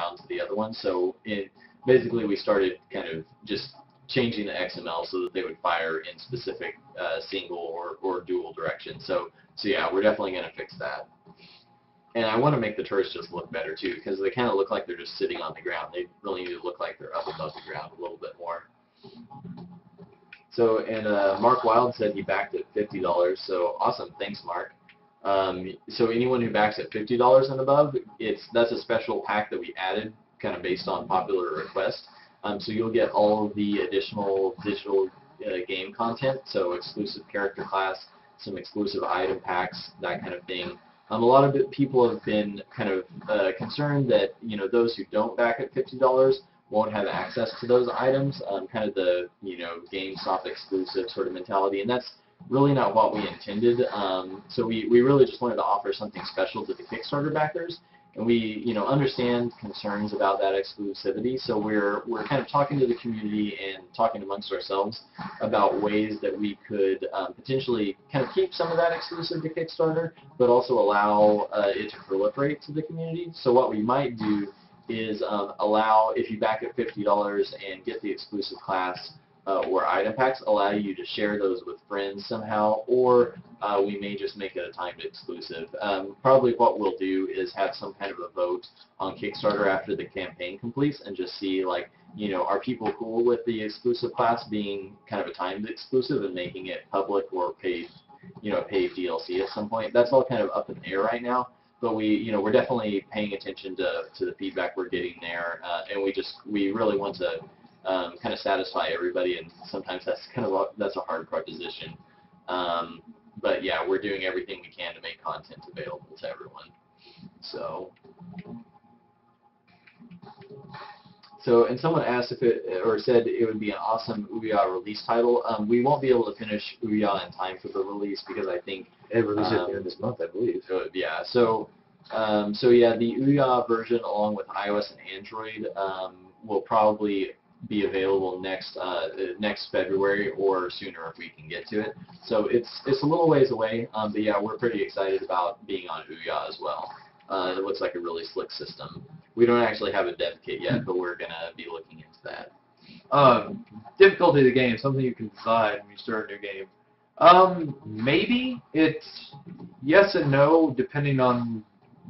around to the other one. So basically we started kind of just changing the XML so that they would fire in specific single or dual directions. So yeah, we're definitely going to fix that. And I want to make the turrets just look better too, because they kind of look like they're just sitting on the ground. They really need to look like they're up above the ground a little bit more. So, and Mark Wild said he backed at $50. So awesome, thanks, Mark. So anyone who backs at $50 and above, that's a special pack that we added, kind of based on popular request. So you'll get all of the additional digital game content, so exclusive character class, some exclusive item packs, that kind of thing. A lot of people have been kind of concerned that those who don't back at $50 won't have access to those items, kind of the GameStop exclusive sort of mentality, and that's really not what we intended. So we really just wanted to offer something special to the Kickstarter backers, and we understand concerns about that exclusivity. So we're kind of talking to the community and talking amongst ourselves about ways that we could potentially kind of keep some of that exclusive to Kickstarter, but also allow it to proliferate to the community. So what we might do is allow, if you back at $50 and get the exclusive class or item packs, allow you to share those with friends somehow, or we may just make it a timed exclusive. Probably what we'll do is have some kind of a vote on Kickstarter after the campaign completes and just see, like, are people cool with the exclusive class being kind of a timed exclusive and making it public or paid, paid DLC at some point. That's all kind of up in the air right now. But we're definitely paying attention to the feedback we're getting there, and we really want to kind of satisfy everybody, and sometimes that's a hard proposition. But yeah, we're doing everything we can to make content available to everyone. So and someone asked or said it would be an awesome Ouya release title. We won't be able to finish Ouya in time for the release because I think it releases at the end of this month, I believe. Yeah. So yeah, the Ouya version along with iOS and Android will probably be available next February or sooner if we can get to it. So it's a little ways away, but yeah, we're pretty excited about being on Ouya as well. It looks like a really slick system. We don't actually have a dev kit yet, but we're going to be looking into that. Difficulty of the game, something you can decide when you start a new game. Maybe it's yes and no, depending on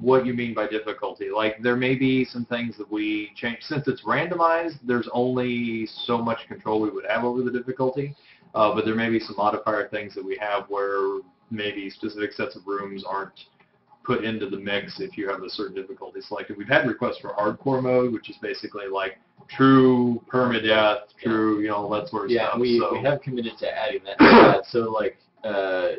what you mean by difficulty. Like, there may be some things that we change. Since it's randomized, there's only so much control we would have over the difficulty, but there may be some modifier things that we have where maybe specific sets of rooms aren't put into the mix if you have a certain difficulty selected. We've had requests for hardcore mode, which is basically like true permadeath, true, that sort of stuff. Yeah, we have committed to adding that. So, like,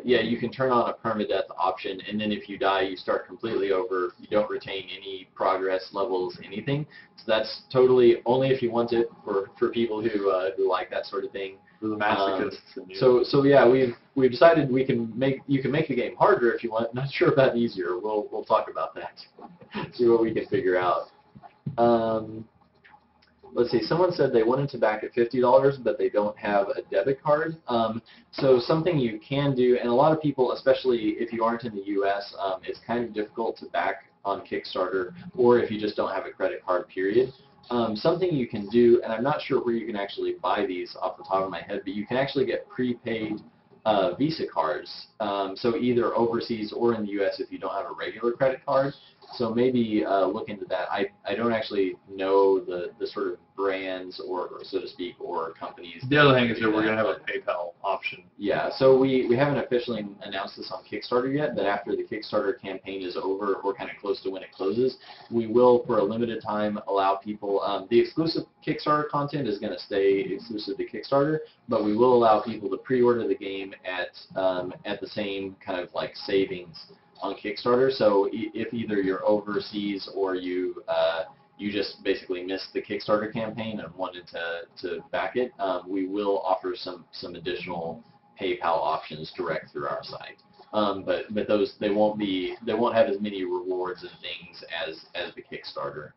yeah, you can turn on a permadeath option, and then if you die, you start completely over. You don't retain any progress levels, anything. So that's totally only if you want it for people who like that sort of thing. For the masochists. So yeah, we've decided you can make the game harder if you want. Not sure about easier. We'll talk about that. See what we can figure out. Let's see, someone said they wanted to back at $50, but they don't have a debit card. So something you can do, and a lot of people, especially if you aren't in the U.S., it's kind of difficult to back on Kickstarter, or if you just don't have a credit card, period. Something you can do, and I'm not sure where you can actually buy these off the top of my head, but you can actually get prepaid Visa cards. So either overseas or in the U.S. if you don't have a regular credit card. So maybe look into that. I don't actually know the sort of brands or so to speak or companies. The other thing is that we're going to have a PayPal option. Yeah, so we haven't officially announced this on Kickstarter yet, but after the Kickstarter campaign is over, or kind of close to when it closes, we will, for a limited time, allow people, the exclusive Kickstarter content is going to stay exclusive to Kickstarter, but we will allow people to pre-order the game at the same kind of like savings on Kickstarter. So if either you're overseas or you just basically missed the Kickstarter campaign and wanted to back it, we will offer some additional PayPal options direct through our site. But those they won't have as many rewards and things as the Kickstarter.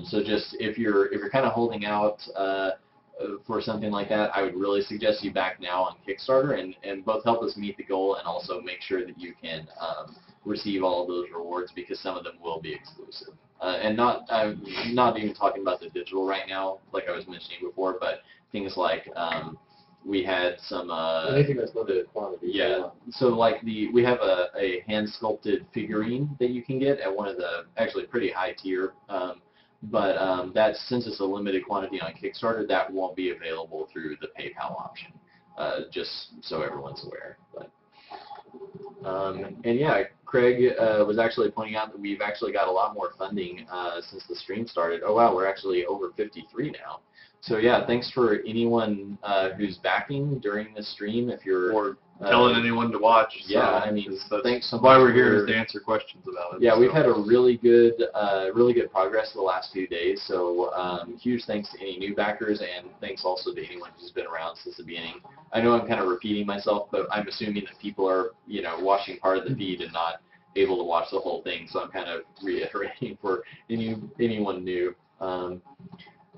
So just if you're kind of holding out for something like that, I would really suggest you back now on Kickstarter and both help us meet the goal and also make sure that you can receive all of those rewards, because some of them will be exclusive. And not I'm not even talking about the digital right now, like I was mentioning before, but things like we had some anything that's limited quantity. yeah. So like we have a hand sculpted figurine that you can get at one of the actually pretty high tier. But that since it's a limited quantity on Kickstarter, that won't be available through the PayPal option. Just so everyone's aware. But and yeah, Craig was actually pointing out that we've actually got a lot more funding since the stream started. Oh wow, we're actually over 53 now. So yeah, thanks for anyone who's backing during the stream. If you're or telling anyone to watch. Yeah, so I mean, that's thanks so much. why we're here is to answer questions about it. Yeah, so. we've had a really good progress the last few days. So huge thanks to any new backers, and thanks also to anyone who's been around since the beginning. I know I'm kind of repeating myself, but I'm assuming that people are watching part of the feed and not able to watch the whole thing. So I'm kind of reiterating for anyone new.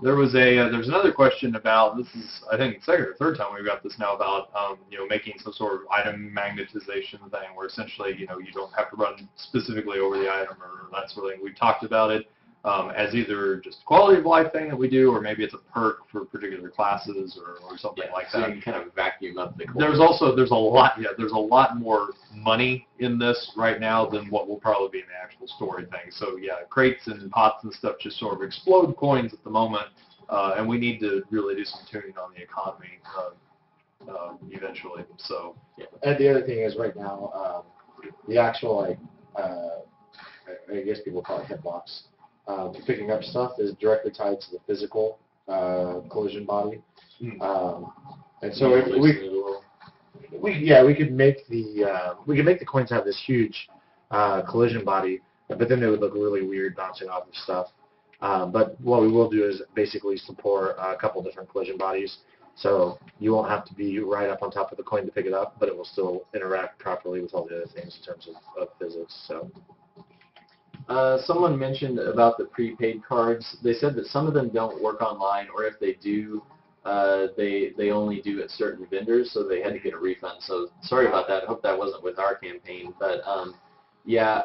There's another question about, this is I think the second or third time we've got this now, about making some sort of item magnetization thing where essentially you don't have to run specifically over the item or that sort of thing. We've talked about it as either just a quality of life thing that we do, or maybe it's a perk for particular classes or something like so that. you can kind of vacuum up the There's a lot more money in this right now than what will probably be in the actual story thing. So yeah, crates and pots and stuff just sort of explode coins at the moment, and we need to really do some tuning on the economy eventually. So yeah. And the other thing is right now, the actual I guess people call it hitbox. Picking up stuff is directly tied to the physical collision body, and so if we could make the coins have this huge collision body, but then they would look really weird bouncing off of stuff. But what we will do is basically support a couple different collision bodies, so you won't have to be right up on top of the coin to pick it up, but it will still interact properly with all the other things in terms of physics. So. Someone mentioned about the prepaid cards. They said that some of them don't work online, or if they do, they only do at certain vendors, so they had to get a refund. So sorry about that. I hope that wasn't with our campaign. But yeah,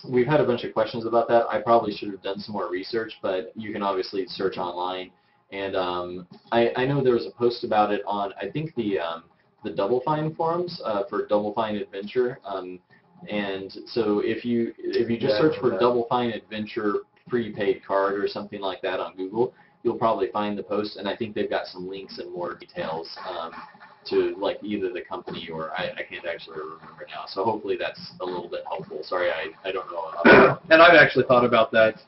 we've had a bunch of questions about that. I probably should have done some more research, but you can obviously search online. And I know there was a post about it on, I think, the Double Fine forums for Double Fine Adventure. And so if you just search for Double Fine Adventure prepaid card or something like that on Google, you'll probably find the post, and I think they've got some links and more details to like either the company or I can't actually remember now. So hopefully that's a little bit helpful. Sorry, I don't know. And I've actually thought about that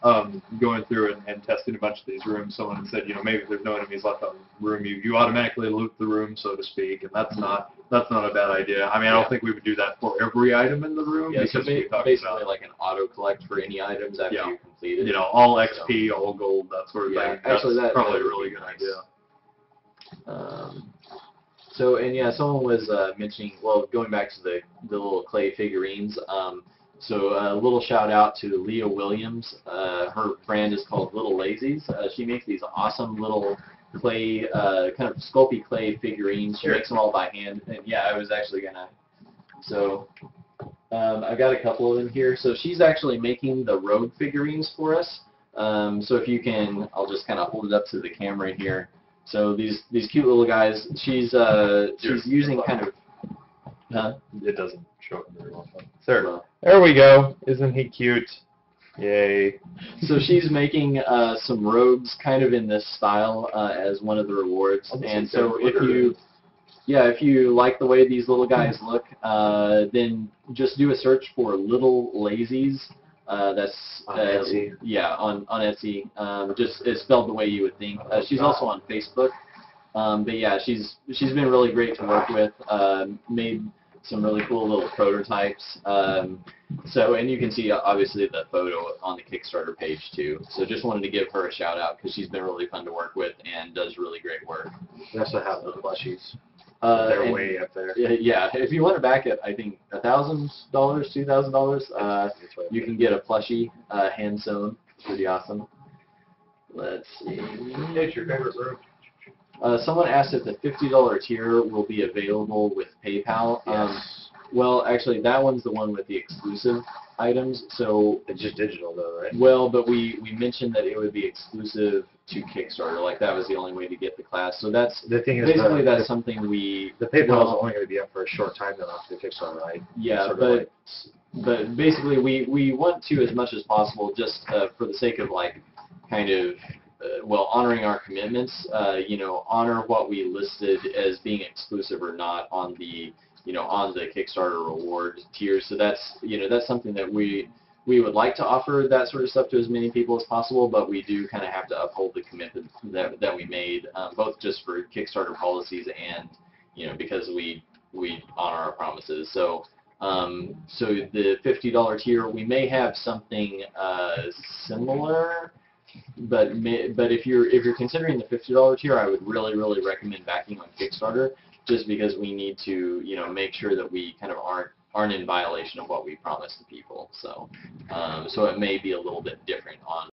going through and testing a bunch of these rooms. Someone said, maybe if there's no enemies left on the room, you automatically loot the room, so to speak, and that's not a bad idea. I mean, I don't think we would do that for every item in the room. Yeah, because so we talked basically about, like an auto collect for any items after you complete it. All XP, all gold, that sort of thing. Actually, that's probably a would really be good nice. idea. So, and yeah, someone was mentioning, well, going back to the little clay figurines, so a little shout out to Leah Williams. Her brand is called Little Lazies. She makes these awesome little clay, kind of sculpty clay figurines. She makes them all by hand. And yeah, I was actually going to, so I've got a couple of them here. So she's actually making the rogue figurines for us. So if you can, I'll just kind of hold it up to the camera here. So these cute little guys, she's using kind of, It doesn't show up very well. There we go. Isn't he cute? Yay. So she's making some rogues kind of in this style as one of the rewards. And so if you like the way these little guys look, then just do a search for Little Lazies. That's on Etsy. Yeah, on Etsy. Just it's spelled the way you would think. She's also on Facebook. But yeah, she's been really great to work with. Made some really cool little prototypes. So, and you can see obviously the photo on the Kickstarter page too. So just wanted to give her a shout out because she's been really fun to work with and does really great work. We also have the plushies. They're way up there. Yeah, if you want to back it, I think $1,000, $2,000, you can get a plushie, hand sewn. It's pretty awesome. Let's see. It's your favorite room. Someone asked if the $50 tier will be available with PayPal. Well, actually, that one's the one with the exclusive items. So It's just digital though, right? well, but we mentioned that it would be exclusive to Kickstarter. Like that was the only way to get the class. So that's The thing is, basically that's something we. the PayPal well, is only going to be up for a short time though after the Kickstarter, right? Yeah, Sort of but like- but basically we want to, as much as possible, just for the sake of like kind of honoring our commitments, honor what we listed as being exclusive or not on the on the Kickstarter reward tier. So that's that's something that we would like to offer that sort of stuff to as many people as possible, but we do kind of have to uphold the commitment that we made, both just for Kickstarter policies and because we honor our promises. So so the $50 tier, we may have something similar, but if you're considering the $50 tier, I would really recommend backing on Kickstarter, just because we need to make sure that we kind of aren't in violation of what we promised the people. So so it may be a little bit different on